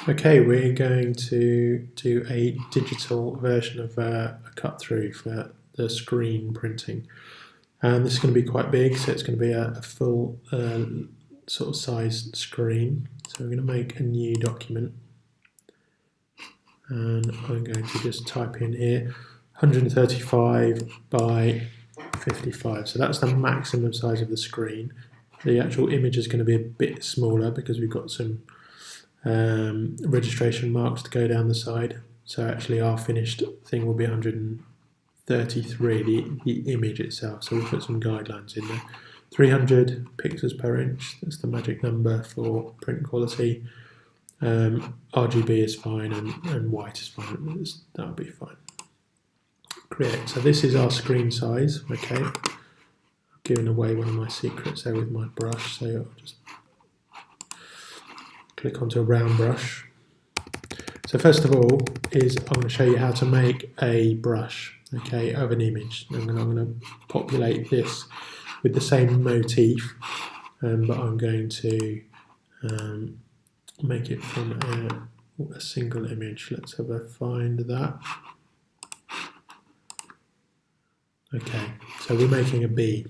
Okay, we're going to do a digital version of a cut through for the screen printing. And this is going to be quite big, so it's going to be a full sort of sized screen. So we're going to make a new document. And I'm going to just type in here 135 by 55. So that's the maximum size of the screen. The actual image is going to be a bit smaller because we've got some registration marks to go down the side. So actually our finished thing will be 133, the image itself. So we'll put some guidelines in there. 300 pixels per inch, that's the magic number for print quality. RGB is fine and white is fine, that'll be fine. Create, so this is our screen size, okay. I've given away one of my secrets there with my brush, so I'll just click onto a round brush. So first of all I'm going to show you how to make a brush, okay, of an image. And I'm going to populate this with the same motif, but I'm going to make it from a single image. Let's have a find that. Okay, so we're making a bee.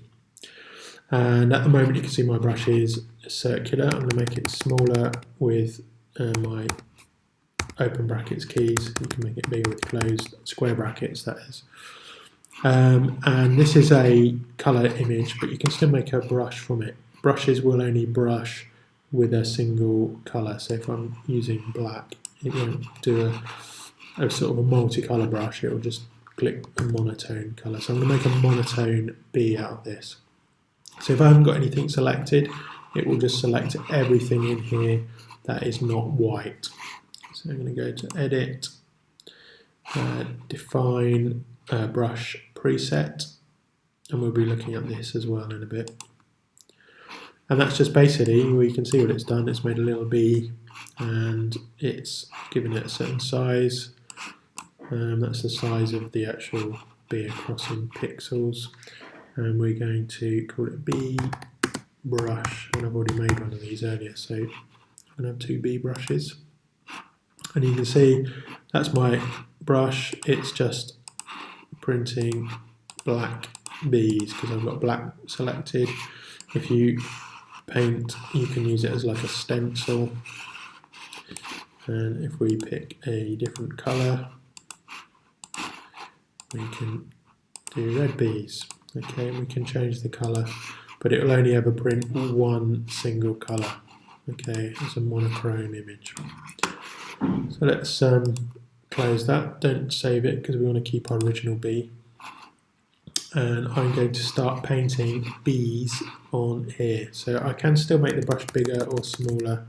And at the moment you can see my brush is circular. I'm going to make it smaller with my open brackets keys. You can make it bigger with closed square brackets, that is. And this is a colour image, but you can still make a brush from it. Brushes will only brush with a single colour. So if I'm using black, it won't do a sort of a multicolour brush. It will just click a monotone colour. So I'm going to make a monotone bee out of this. So if I haven't got anything selected, it will just select everything in here that is not white. So I'm going to go to Edit, Define Brush Preset, and we'll be looking at this as well in a bit. And that's just basically, you can see what it's done. It's made a little bee and it's given it a certain size. That's the size of the actual bee across in pixels. And we're going to call it bee brush, and I've already made one of these earlier, so I'm going to have two bee brushes. And you can see that's my brush. It's just printing black bees because I've got black selected. If you paint, you can use it as like a stencil. And if we pick a different colour, we can do red bees. Okay, we can change the colour, but it will only ever print one single colour. Okay, it's a monochrome image. So let's close that. Don't save it because we want to keep our original bee. And I'm going to start painting bees on here. So I can still make the brush bigger or smaller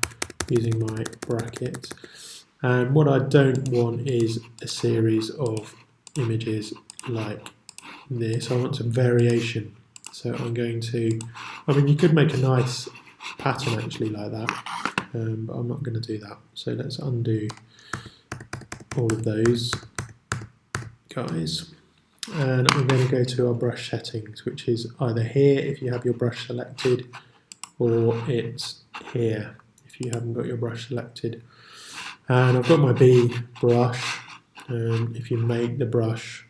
using my bracket. And what I don't want is a series of images like this. I want some variation. So I'm going to, I mean, you could make a nice pattern actually like that, but I'm not going to do that. So let's undo all of those guys. And I'm going to go to our brush settings, which is either here if you have your brush selected, or it's here if you haven't got your brush selected. And I've got my bee brush. If you make the brush,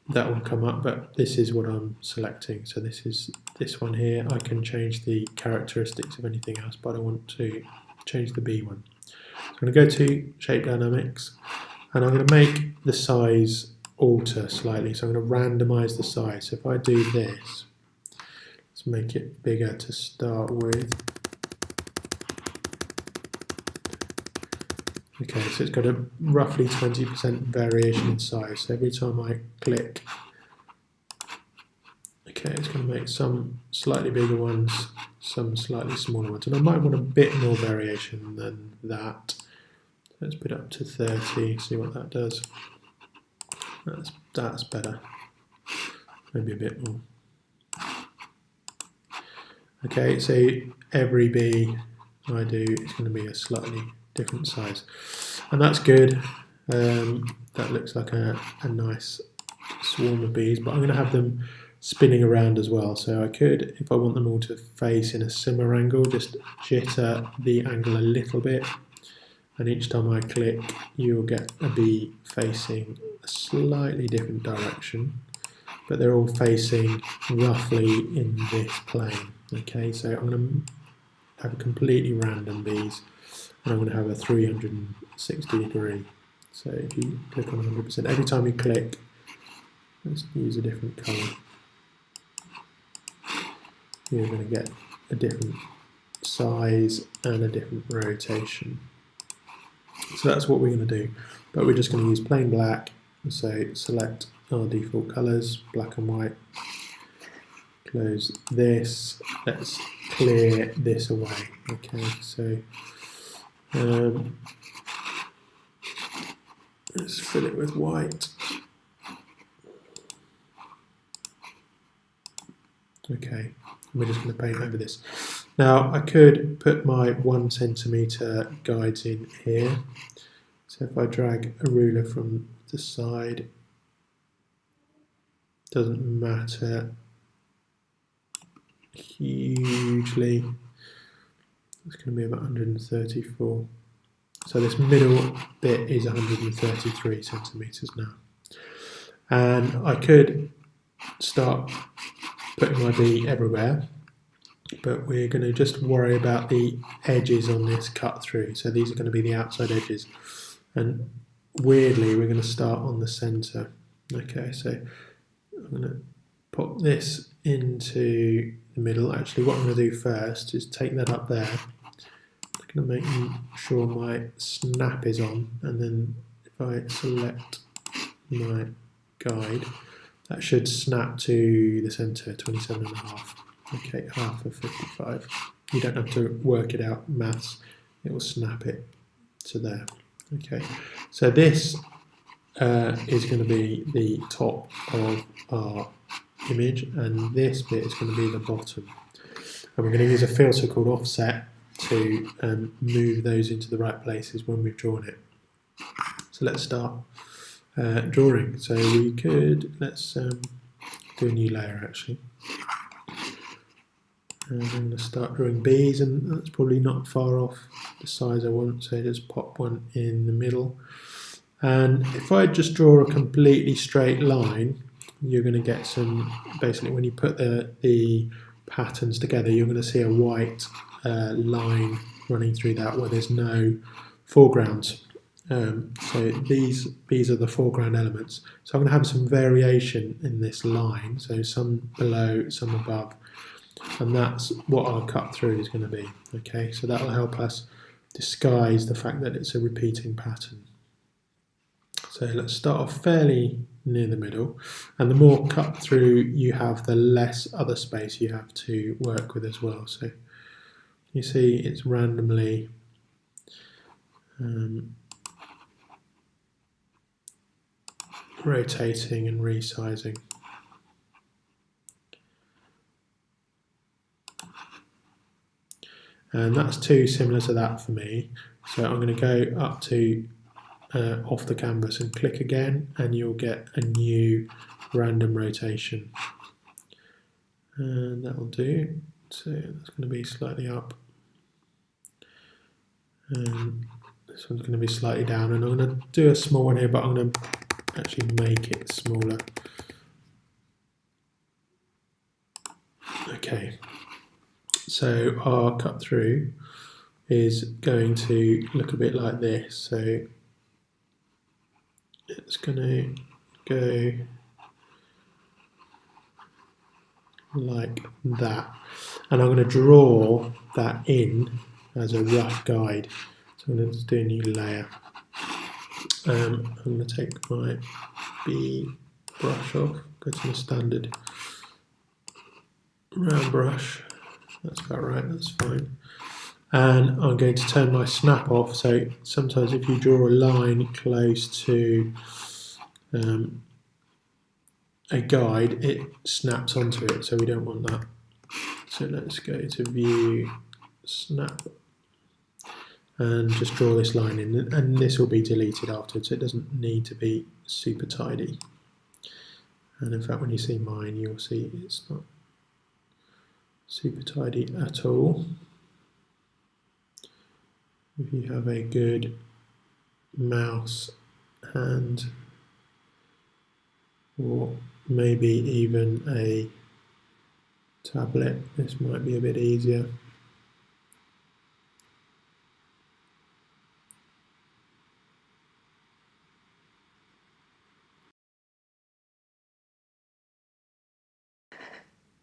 that will come up, but this is what I'm selecting. So this is this one here. I can change the characteristics of anything else, but I want to change the bee one. So I'm going to go to Shape Dynamics, and I'm going to make the size alter slightly. So I'm going to randomize the size. So if I do this, let's make it bigger to start with. Okay, so it's got a roughly 20% variation in size. So every time I click, okay, it's going to make some slightly bigger ones, some slightly smaller ones. And I might want a bit more variation than that. Let's put it up to 30, see what that does. That's better. Maybe a bit more. Okay, so every bee I do is going to be a slightly different size, and that's good. That looks like a nice swarm of bees, but I'm going to have them spinning around as well. So I could, if I want them all to face in a similar angle, just jitter the angle a little bit, and each time I click you'll get a bee facing a slightly different direction, but they're all facing roughly in this plane. Okay, so I'm going to have a completely random bees, and I'm going to have a 360 degree. So if you click on 100%, every time you click, let's use a different colour, you're going to get a different size and a different rotation. So that's what we're going to do, but we're just going to use plain black. So select our default colours, black and white, close this, let's clear this away. Okay, so let's fill it with white. Okay, we're just going to paint over this. Now I could put my 1 centimetre guides in here. So if I drag a ruler from the side, doesn't matter hugely. It's going to be about 134. So this middle bit is 133 centimetres now. And I could start putting my bee everywhere, but we're going to just worry about the edges on this cut through. So these are going to be the outside edges, and weirdly we're going to start on the centre. Okay, so I'm going to pop this into the middle. Actually, what I'm going to do first is take that up there. I'm going to make sure my snap is on, and then if I select my guide, that should snap to the centre, 27.5. Okay, half of 55. You don't have to work it out, maths, it will snap it to there. Okay, so this is going to be the top of our image, and this bit is going to be the bottom. And we're going to use a filter called offset to move those into the right places when we've drawn it. So let's start drawing. So we could, let's do a new layer actually. And I'm going to start drawing bees, and that's probably not far off the size I want, so just pop one in the middle. And if I just draw a completely straight line, you're going to get some, basically when you put the patterns together, you're going to see a white line running through that where there's no foregrounds. So these are the foreground elements. So I'm going to have some variation in this line, so some below, some above, and that's what our cut through is going to be. Okay, so that will help us disguise the fact that it's a repeating pattern. So let's start off fairly near the middle, and the more cut through you have, the less other space you have to work with as well. So you see it's randomly rotating and resizing. And that's too similar to that for me. So I'm going to go up to off the canvas and click again, and you'll get a new random rotation. And that will do. So that's going to be slightly up. And this one's going to be slightly down. And I'm going to do a small one here, but I'm going to actually make it smaller. Okay. So our cut through is going to look a bit like this. So it's going to go like that, and I'm going to draw that in as a rough guide. So I'm going to do a new layer. I'm going to take my B brush off, go to the standard round brush. That's about right, that's fine. And I'm going to turn my snap off. So sometimes if you draw a line close to a guide, it snaps onto it, so we don't want that. So let's go to view, snap, and just draw this line in, and this will be deleted afterwards, so it doesn't need to be super tidy. And in fact, when you see mine, you'll see it's not super tidy at all. If you have a good mouse hand, or maybe even a tablet, this might be a bit easier.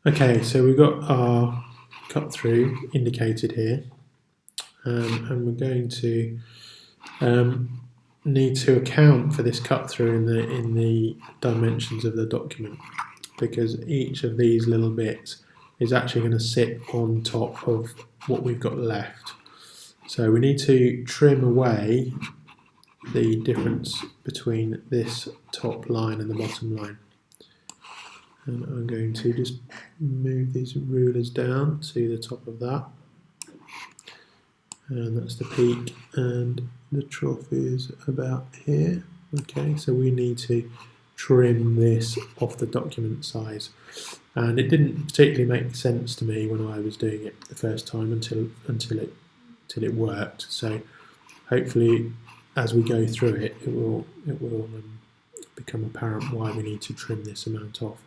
Okay, so we've got our cut through indicated here, and we're going to need to account for this cut through in the dimensions of the document, because each of these little bits is actually going to sit on top of what we've got left. So we need to trim away the difference between this top line and the bottom line. And I'm going to just move these rulers down to the top of that. And that's the peak, and the trough is about here. Okay, so we need to trim this off the document size. And it didn't particularly make sense to me when I was doing it the first time until it worked. So hopefully, as we go through it, it will become apparent why we need to trim this amount off.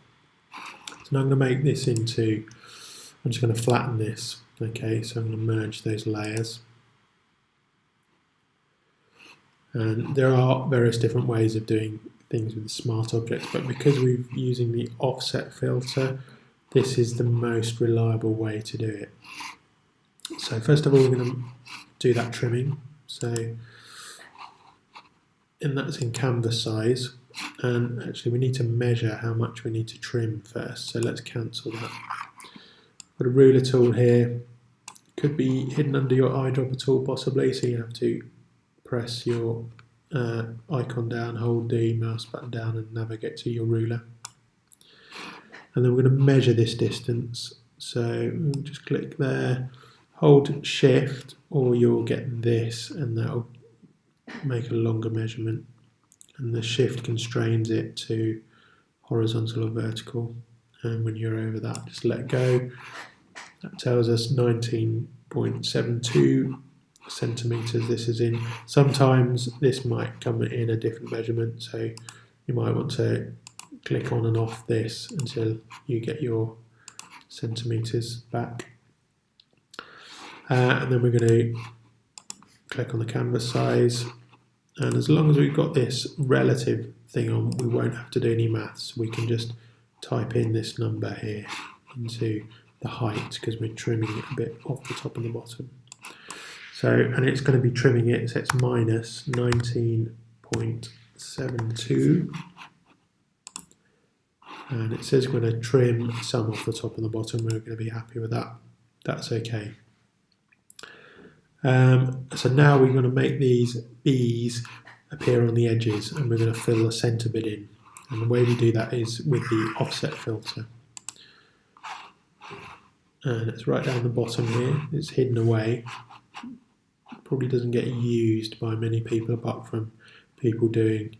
So now I'm going to make this into, I'm just going to flatten this. Okay, so I'm going to merge those layers. And there are various different ways of doing things with smart objects, but because we're using the offset filter, this is the most reliable way to do it. So first of all, we're going to do that trimming. So, and that's in canvas size. And actually we need to measure how much we need to trim first. So let's cancel that. Got a ruler tool here. Could be hidden under your eyedropper tool possibly, so you have to press your icon down, hold the mouse button down and navigate to your ruler. And then we're going to measure this distance. So we'll just click there, hold shift, or you'll get this and that'll make a longer measurement. And the shift constrains it to horizontal or vertical. And when you're over that, just let go. That tells us 19.72 centimeters this is in. Sometimes this might come in a different measurement, so you might want to click on and off this until you get your centimeters back. And then we're going to click on the canvas size. And as long as we've got this relative thing on, we won't have to do any maths. We can just type in this number here into the height, because we're trimming it a bit off the top and the bottom. So, and it's going to be trimming it, so it's minus 19.72. And it says we're going to trim some off the top and the bottom. We're going to be happy with that. That's okay. So now we're going to make these B's appear on the edges, and we're going to fill the centre bit in. And the way we do that is with the offset filter. And it's right down the bottom here. It's hidden away. Probably doesn't get used by many people apart from people doing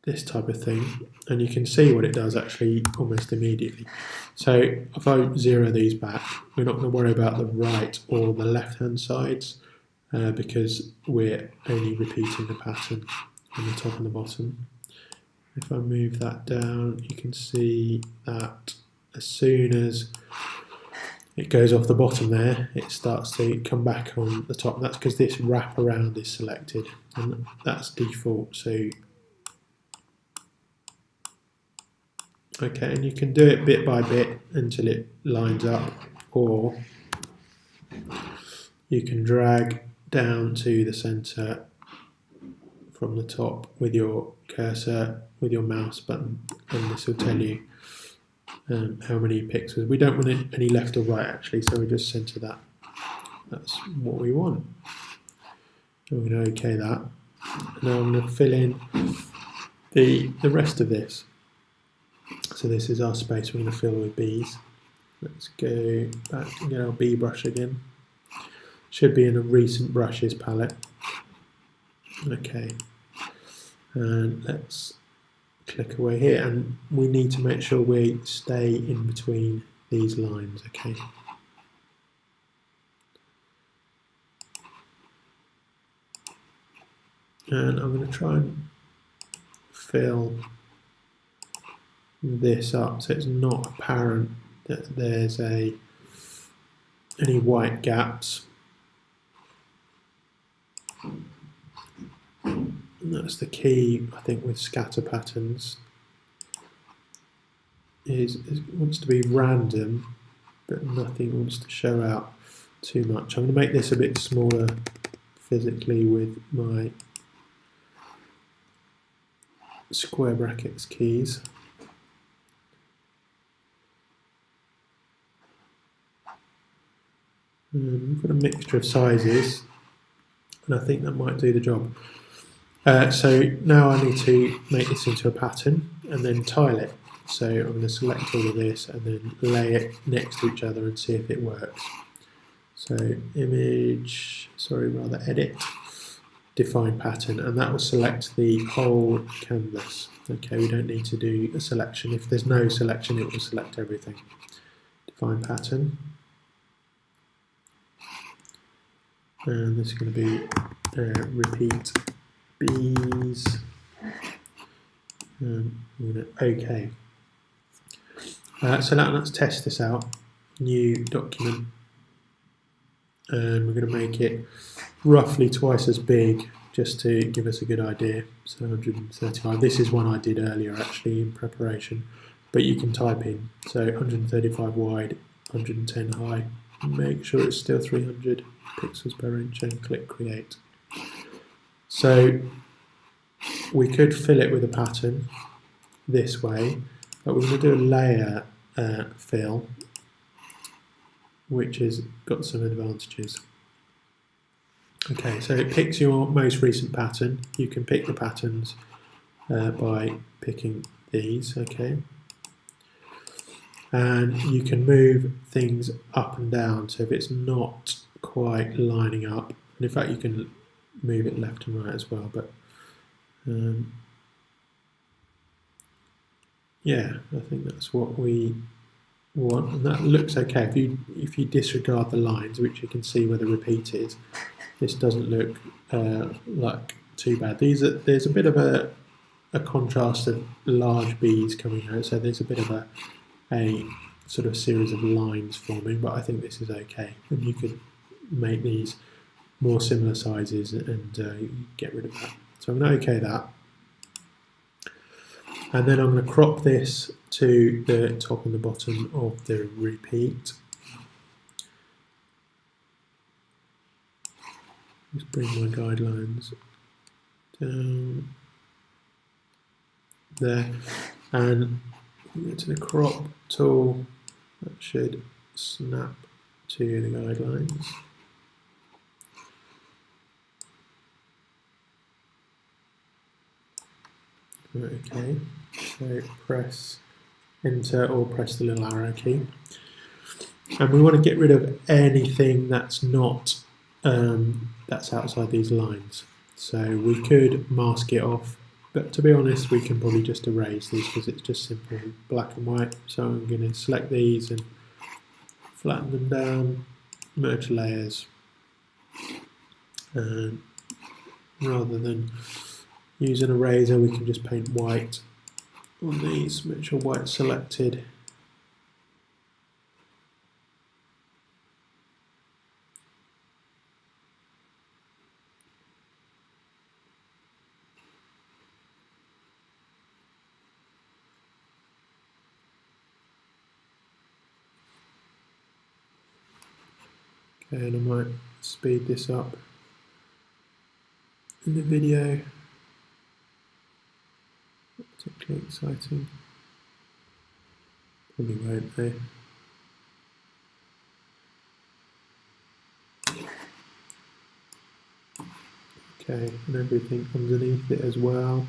this type of thing. And you can see what it does actually almost immediately. So if I zero these back, we're not going to worry about the right or the left hand sides because we're only repeating the pattern on the top and the bottom. If I move that down, you can see that as soon as it goes off the bottom there, it starts to come back on the top. That's because this wrap around is selected, and that's default. So okay, and you can do it bit by bit until it lines up, or you can drag down to the center from the top with your cursor, with your mouse button, and this will tell you how many pixels. We don't want any left or right actually, so we just center that. That's what we want. So we're going to OK that. Now I'm going to fill in the rest of this. So this is our space we're going to fill with B's. Let's go back and get our B brush again. Should be in a recent brushes palette. Okay, and let's click away here, and we need to make sure we stay in between these lines, okay? And I'm going to try and fill this up so it's not apparent that there's any white gaps. And that's the key, I think, with scatter patterns. It wants to be random, but nothing wants to show out too much. I'm going to make this a bit smaller physically with my square brackets keys. We've got a mixture of sizes, and I think that might do the job. So now I need to make this into a pattern and then tile it. So I'm going to select all of this and then lay it next to each other and see if it works. So edit, define pattern, and that will select the whole canvas. Okay, we don't need to do a selection. If there's no selection, it will select everything. Define pattern. And this is going to be repeat bees. I'm going to OK. So now let's test this out. New document. And we're going to make it roughly twice as big just to give us a good idea. So 135. This is one I did earlier actually in preparation, but you can type in. So 135 wide, 110 high. Make sure it's still 300 pixels per inch and click create. So we could fill it with a pattern this way, but we're going to do a layer fill, which has got some advantages. Okay, so it picks your most recent pattern. You can pick the patterns by picking these, okay? And you can move things up and down, so if it's not quite lining up, and in fact you can move it left and right as well, but yeah, I think that's what we want, and that looks okay. If you disregard the lines, which you can see where the repeat is, this doesn't look like too bad. There's a bit of a contrast of large bees coming out, so there's a bit of a sort of series of lines forming, but I think this is okay. And you could make these more similar sizes and get rid of that. So I'm going to OK that. And then I'm going to crop this to the top and the bottom of the repeat. Just bring my guidelines down there, and go to the crop tool. That should snap to the guidelines. Okay, so press enter or press the little arrow key, and we want to get rid of anything that's not that's outside these lines. So we could mask it off, but to be honest, we can probably just erase these because it's just simple black and white. So I'm going to select these and flatten them down, merge layers, and rather than use an eraser, we can just paint white on these, make sure white's selected. Okay, and I might speed this up in the video. Not particularly exciting. Probably won't though. Okay, and everything underneath it as well.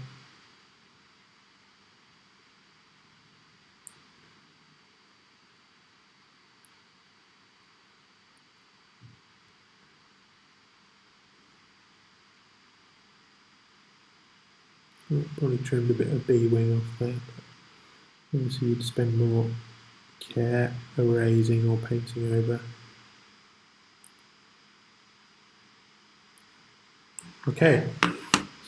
Probably trimmed a bit of bee wing off there, but obviously you'd spend more care erasing or painting over. Okay,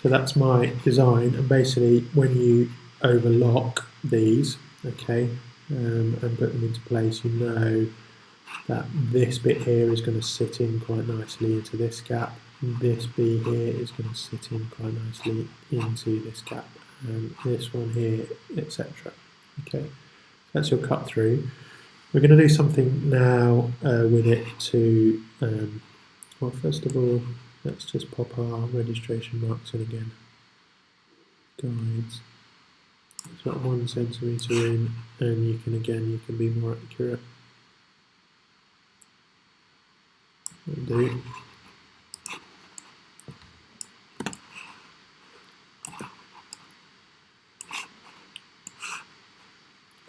so that's my design, and basically when you overlock these, okay, and put them into place, you know that this bit here is going to sit in quite nicely into this gap, and this bee here is going to sit in quite nicely into this gap, and this one here, etc. Okay, that's your cut through. We're going to do something now with it to, well, first of all, let's just pop our registration marks in again. Guides. It's about 1 centimetre in, and you can be more accurate. Undo.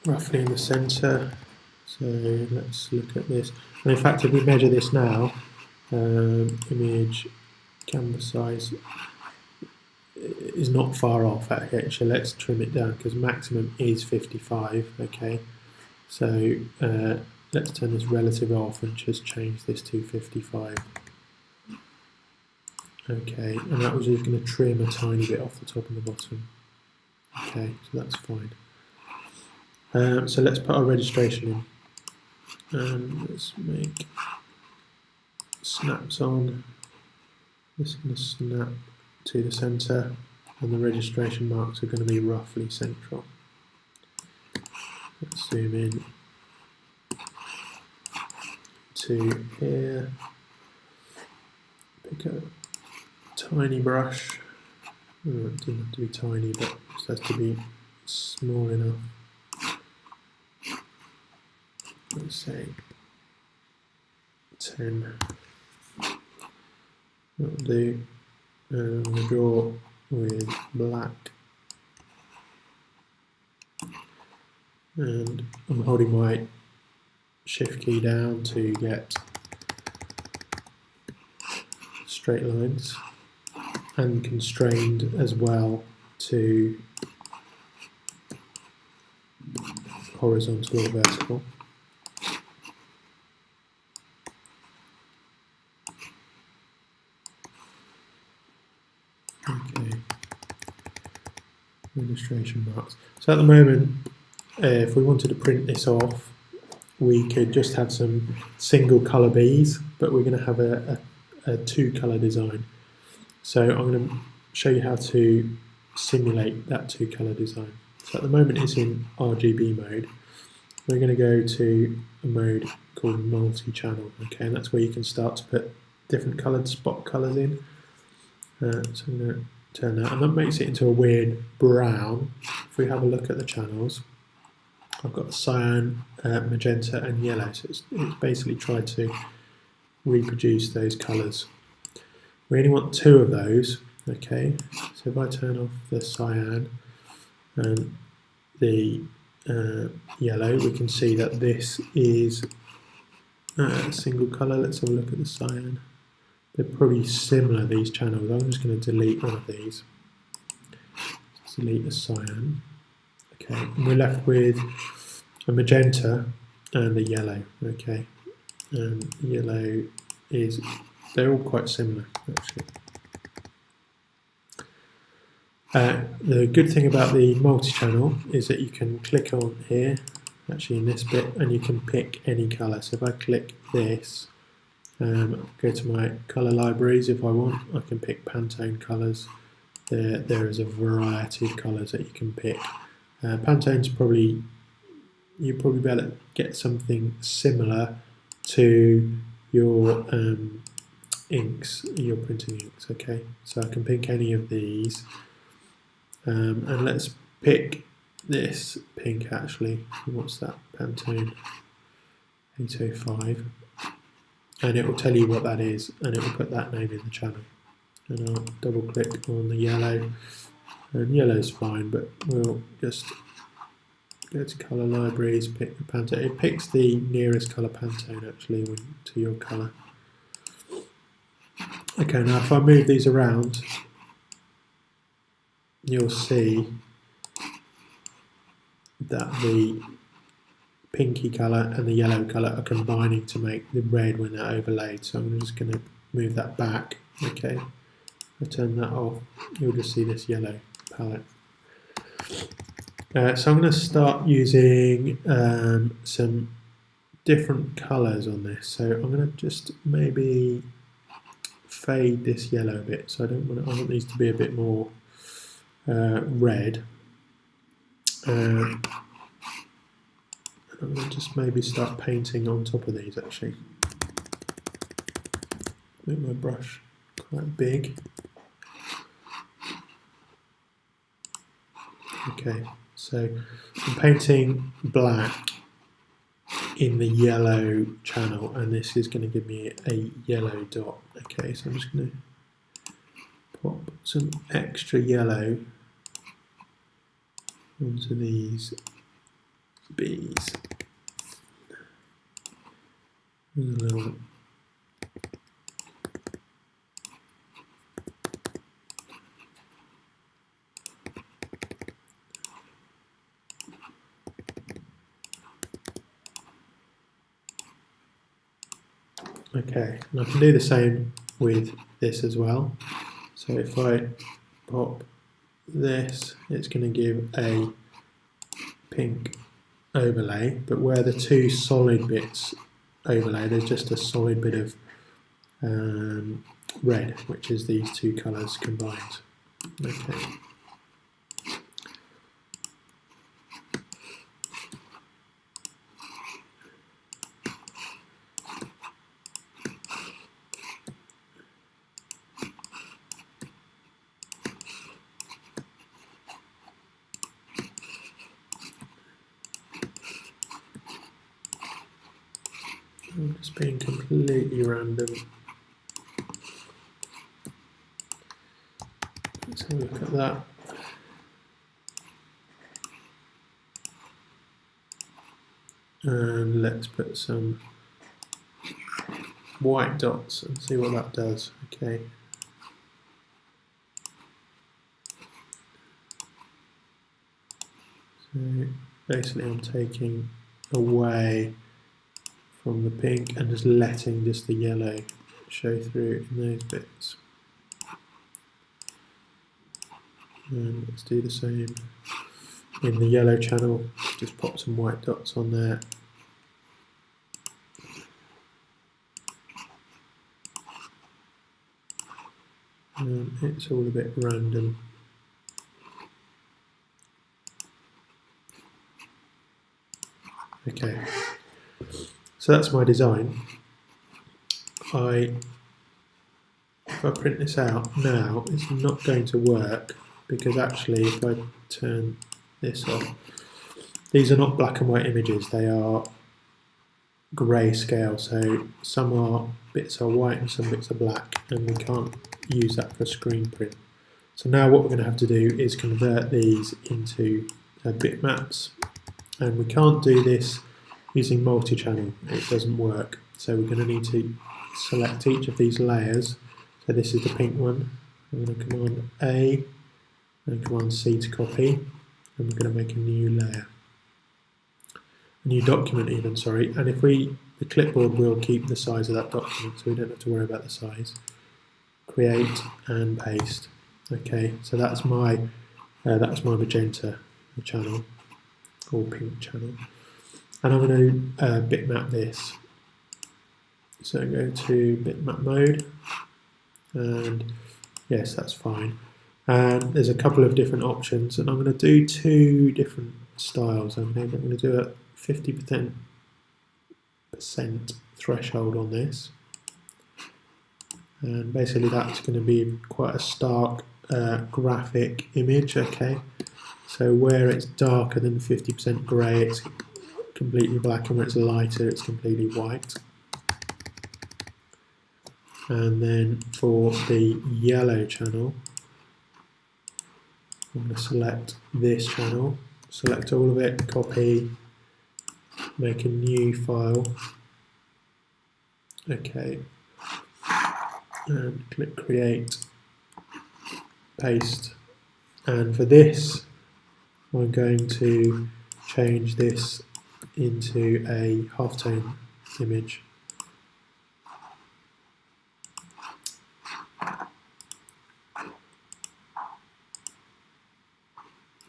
Roughly in the centre. So let's look at this. And in fact, if we measure this now, image canvas size is not far off actually. So let's trim it down because maximum is 55. Okay, so let's turn this relative off and just change this to 55. Okay, and that was just going to trim a tiny bit off the top and the bottom. Okay, so that's fine. So let's put our registration in, and let's make snaps on. This is going to snap to the centre, and the registration marks are going to be roughly central. Let's zoom in to here, pick a tiny brush. It doesn't have to be tiny, but it just has to be small enough. Let's say 10. That'll do. And I'm going to draw with black. And I'm holding my shift key down to get straight lines, and constrained as well to horizontal or vertical. Okay, registration marks. So at the moment, if we wanted to print this off, we could just have some single colour bees, but we're going to have a 2-colour design. So I'm going to show you how to simulate that 2-colour design. So at the moment it's in RGB mode. We're going to go to a mode called multi-channel, okay, and that's where you can start to put different coloured spot colours in. So I'm going to turn that, and that makes it into a weird brown. If we have a look at the channels, I've got cyan, magenta and yellow, so it's basically tried to reproduce those colours. We only want 2 of those, okay, so if I turn off the cyan and the yellow, we can see that this is a single colour. Let's have a look at the cyan. They're pretty similar, these channels. I'm just going to delete one of these. Let's delete the cyan. Okay, and we're left with a magenta and a yellow. Okay, and yellow is, they're all quite similar actually. The good thing about the multi-channel is that you can click on here, actually in this bit, and you can pick any colour. So if I click this, go to my colour libraries if I want, I can pick Pantone colours. There is a variety of colours that you can pick. Pantone's probably, you'll probably be able to get something similar to your inks, your printing inks, okay? So I can pick any of these, and let's pick this pink actually. What's that? Pantone 805. And it will tell you what that is, and it will put that name in the channel. And I'll double click on the yellow, and yellow's fine, but we'll just go to colour libraries, pick the Pantone. It picks the nearest colour Pantone actually to your colour. Okay, now if I move these around, you'll see that the pinky colour and the yellow colour are combining to make the red when they're overlaid. So I'm just going to move that back. Okay, I turn that off, you'll just see this yellow palette. So I'm going to start using some different colours on this. So I'm going to just maybe fade this yellow a bit. So I want these to be a bit more red. I'm going to just maybe start painting on top of these actually. Make my brush quite big. Okay, so I'm painting black in the yellow channel, and this is going to give me a yellow dot. Okay, so I'm just going to pop some extra yellow onto these bees. There's a little okay, and I can do the same with this as well. So if I pop this, it's going to give a pink overlay, but where the two solid bits overlay, there's just a solid bit of red, which is these two colours combined. Okay. I'm just being completely random. Let's have a look at that. And let's put some white dots and see what that does. Okay. So basically I'm taking away from the pink and just letting just the yellow show through in those bits. And let's do the same in the yellow channel, just pop some white dots on there. And it's all a bit random. Okay. So that's my design. If I print this out now, it's not going to work because actually if I turn this off, these are not black and white images, they are grey scale, so some bits are white and some bits are black, and we can't use that for screen print. So now what we're going to have to do is convert these into bitmaps, and we can't do this using multi-channel, it doesn't work. So we're going to need to select each of these layers. So this is the pink one. I'm going to command A and command C to copy, and we're going to make a new layer, a new document even, sorry. And if the clipboard will keep the size of that document, so we don't have to worry about the size. Create and paste. Okay, so that's my magenta channel or pink channel. And I'm going to bitmap this. So go to bitmap mode, and yes, that's fine. And there's a couple of different options, and I'm going to do two different styles. I'm going to do a 50% threshold on this, and basically that's going to be quite a stark graphic image. Okay, so where it's darker than 50% grey, it's completely black, and where it's lighter, it's completely white. And then for the yellow channel, I'm going to select this channel, select all of it, copy, make a new file. Okay, and click create, paste, And for this, I'm going to change this into a halftone image.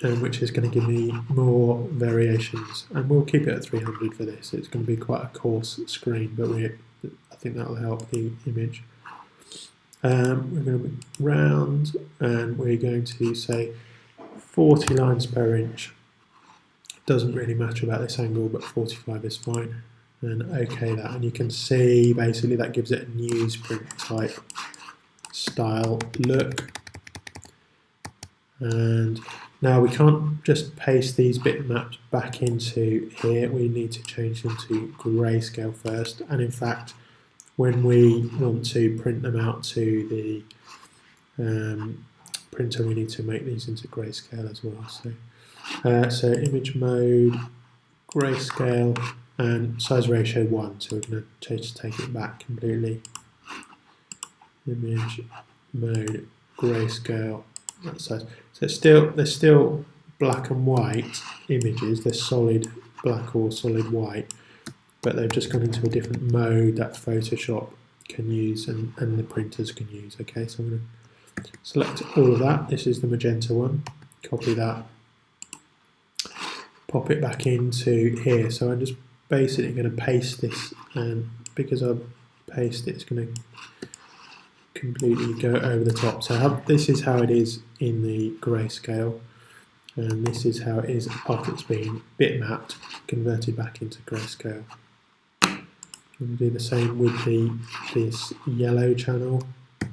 Which is going to give me more variations, and we'll keep it at 300 for this. It's going to be quite a coarse screen, but I think that will help the image. We're going to be round, and we're going to say 40 lines per inch. Doesn't really matter about this angle, but 45 is fine. And OK that, and you can see basically that gives it a newsprint type style look. And now we can't just paste these bitmaps back into here, we need to change them to grayscale first. And in fact, when we want to print them out to the printer, we need to make these into grayscale as well. So image mode, grayscale, and size ratio 1, so we're going to take it back completely. Image mode, grayscale, that size. So they're still black and white images, they're solid black or solid white, but they've just gone into a different mode that Photoshop can use and the printers can use. Okay, so I'm going to select all of that. This is the magenta one, copy that, pop it back into here. So I'm just basically going to paste this, and because I've pasted it, it's going to completely go over the top. So this is how it is in the grayscale, and this is how it is after it's been bitmapped, converted back into grayscale. I'm going to do the same with this yellow channel.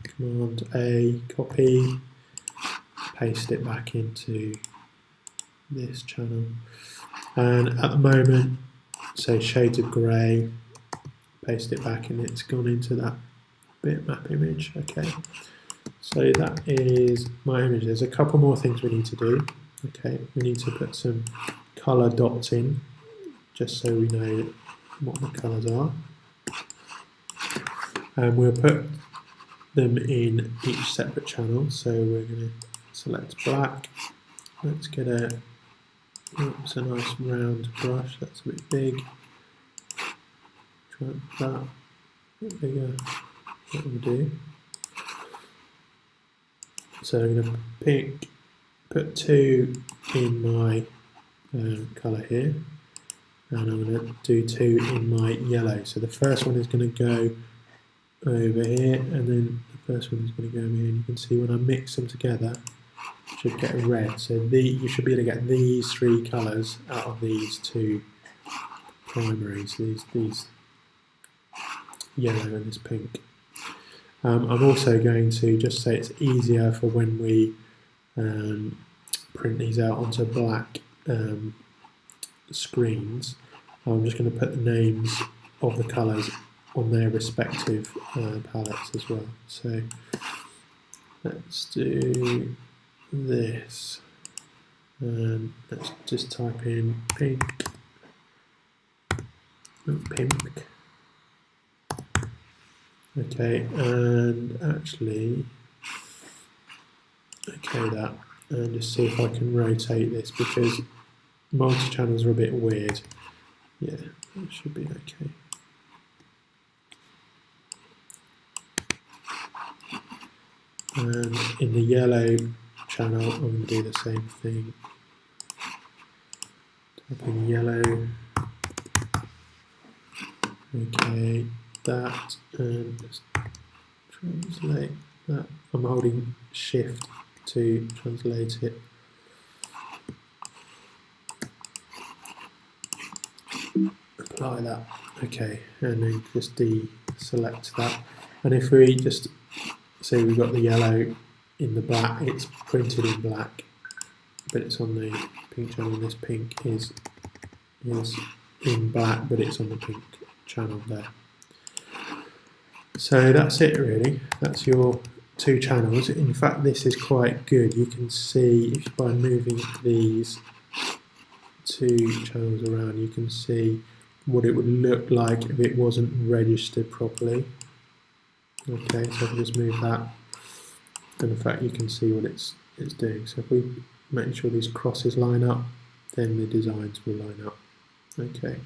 Command A, copy, paste it back into this channel. And at the moment, say shades of grey, paste it back, and it's gone into that bitmap image. Okay, so that is my image. There's a couple more things we need to do. Okay, we need to put some colour dots in, just so we know what the colours are. And we'll put them in each separate channel. So we're going to select black. Let's get a nice round brush. That's a bit big. Try that a bit bigger. That will do. So I'm going to put 2 in my colour here, and I'm going to do 2 in my yellow. So the first one is going to go over here, and then the first one is going to go over here. And you can see when I mix them together, I should get a red. So you should be able to get these 3 colours out of these 2 primaries, these yellow and this pink. I'm also going to just say it's easier for when we print these out onto black screens. I'm just going to put the names of the colours on their respective palettes as well. So let's do this, and let's just type in pink. Okay, and actually, okay that, and just see if I can rotate this, because multi-channels are a bit weird. Yeah, it should be okay. And in the yellow channel, I'm going to do the same thing. Type in yellow. Okay, that, and just translate that. I'm holding Shift to translate it. Apply that. Okay, and then just deselect that. And if we just say we've got the yellow in the black, it's printed in black, but it's on the pink channel. This pink is in black, but it's on the pink channel there. So that's it really. That's your 2 channels. In fact, this is quite good. You can see if by moving these 2 channels around, you can see what it would look like if it wasn't registered properly. Okay, so I can just move that, and in fact you can see what it's it's doing. So if we make sure these crosses line up, then the designs will line up. Okay.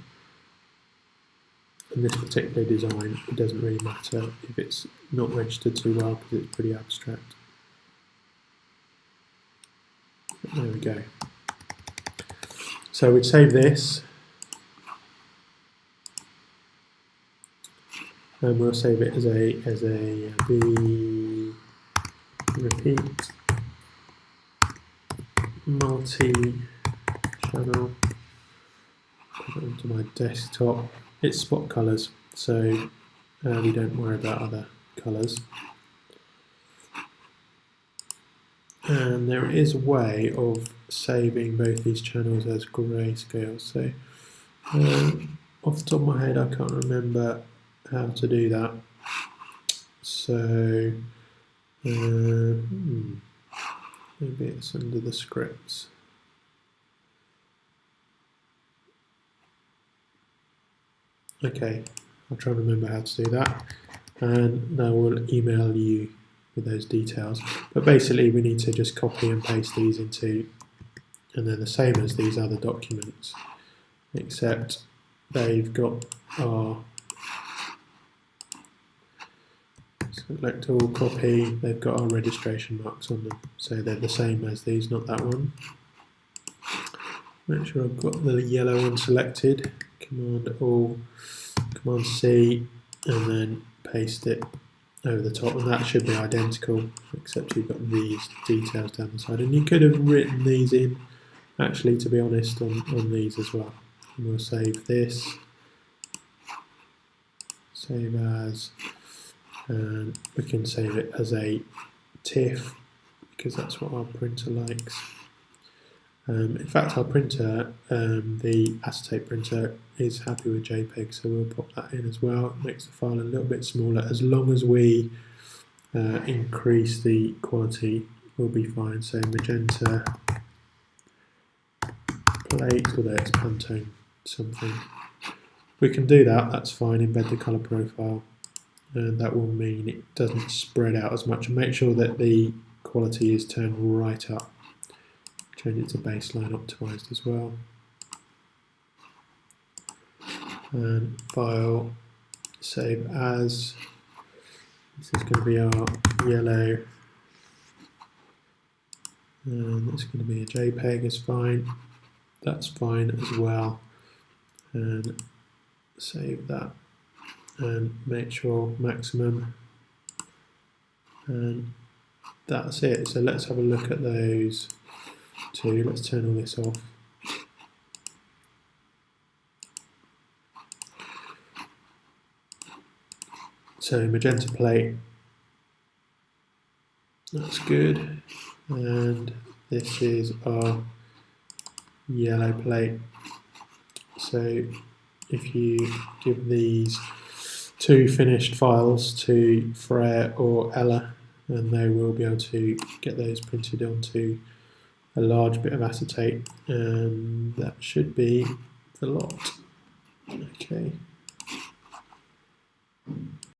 In this particular design, it doesn't really matter if it's not registered too well because it's pretty abstract. But there we go. So we'd save this, and we'll save it as a B repeat multi-channel. Put it onto my desktop. It's spot colours, so we don't worry about other colours. And there is a way of saving both these channels as grayscale. So off the top of my head, I can't remember how to do that. So maybe it's under the scripts. Okay, I'll try and remember how to do that, and I will email you with those details. But basically we need to just copy and paste these into, and they're the same as these other documents, except they've got our select all, copy, they've got our registration marks on them, so they're the same as these, not that one. Make sure I've got the yellow one selected, Command all, Command C, and then paste it over the top, and that should be identical, except you've got these details down the side, and you could have written these in, actually, to be honest, on these as well. And we'll save this, save as, and we can save it as a TIFF, because that's what our printer likes. In fact, our printer, the acetate printer, is happy with JPEG, so we'll pop that in as well. It makes the file a little bit smaller. As long as we increase the quality, we'll be fine. So magenta plate, although it's Pantone something. We can do that, that's fine. Embed the color profile, and that will mean it doesn't spread out as much. And make sure that the quality is turned right up. Change it to baseline optimized as well. And file, save as. This is going to be our yellow. And that's going to be a JPEG, is fine. That's fine as well. And save that. And make sure maximum. And that's it. So let's have a look at those two. Let's turn all this off. So magenta plate, that's good, and this is our yellow plate. So if you give these two finished files to Freya or Ella, then they will be able to get those printed onto a large bit of acetate, and that should be the lot. Okay.